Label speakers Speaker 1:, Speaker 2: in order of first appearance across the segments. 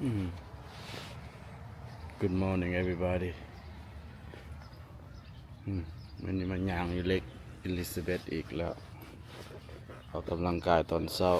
Speaker 1: Good morning everybody วันนี้มันย่างอยู่เล็กอิลิซาเบธอีกแล้วออกกำลังกายตอนเช้า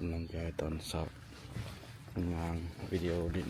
Speaker 1: กำลังกายตอนเช้างานวิดีโอดิน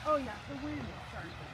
Speaker 2: Oh yeah, the wind starts to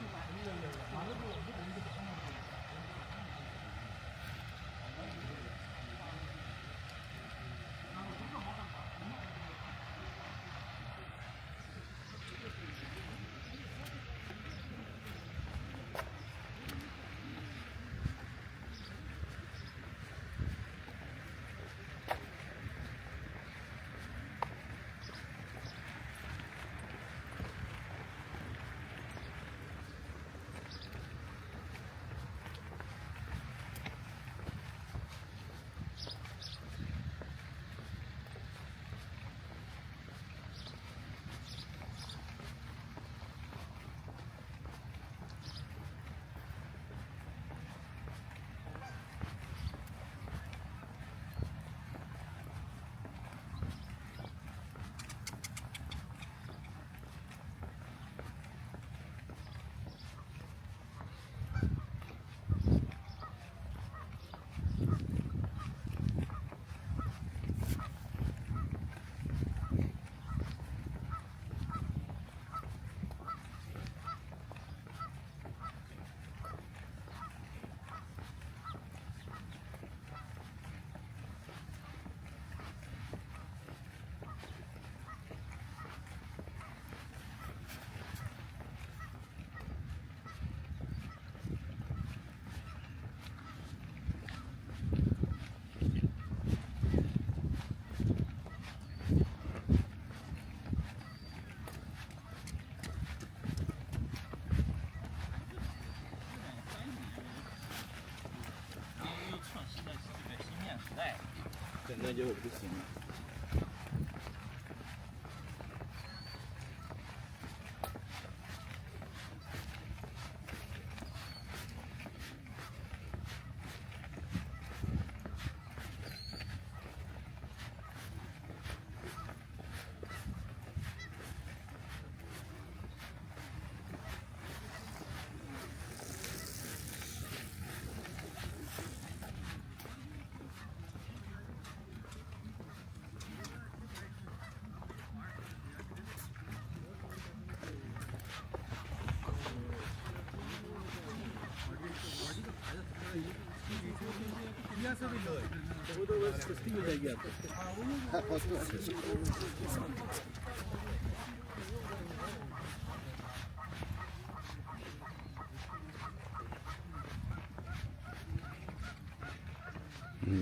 Speaker 3: Надежда Кристина.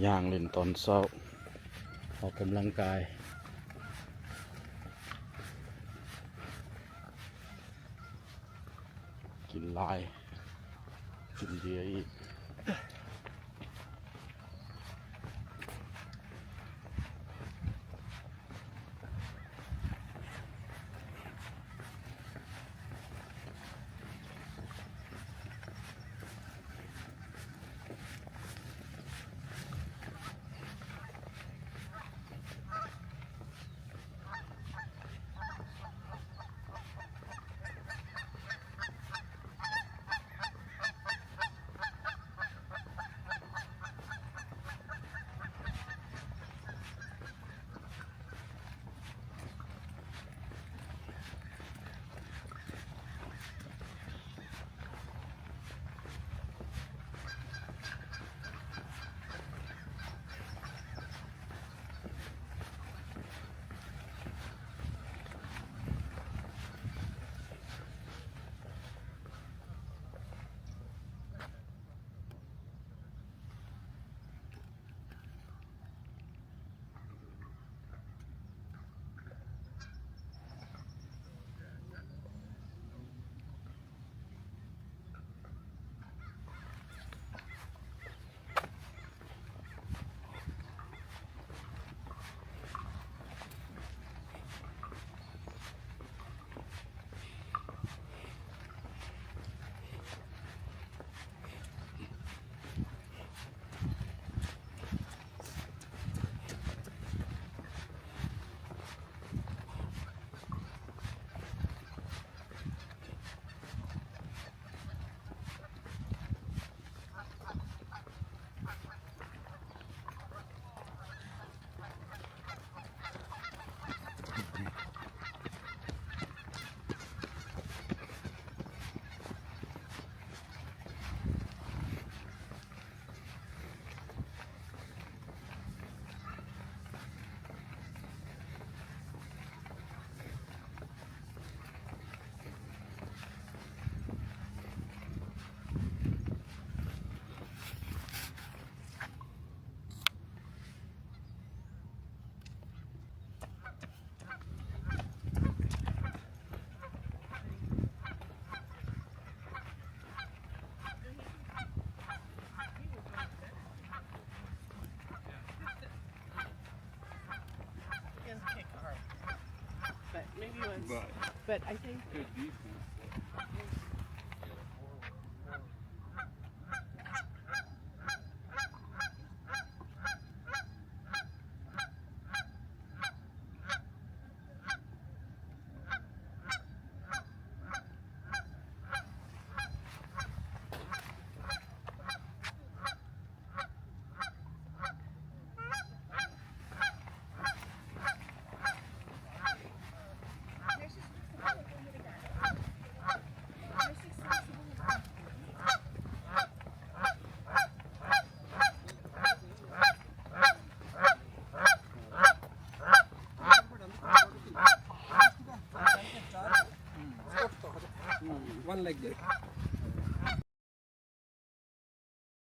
Speaker 1: ย่างเล่นตอนเช้าออกกำลังกายกินลายกินเบียร์อีก
Speaker 2: But I think
Speaker 3: Good defense.
Speaker 4: One like that.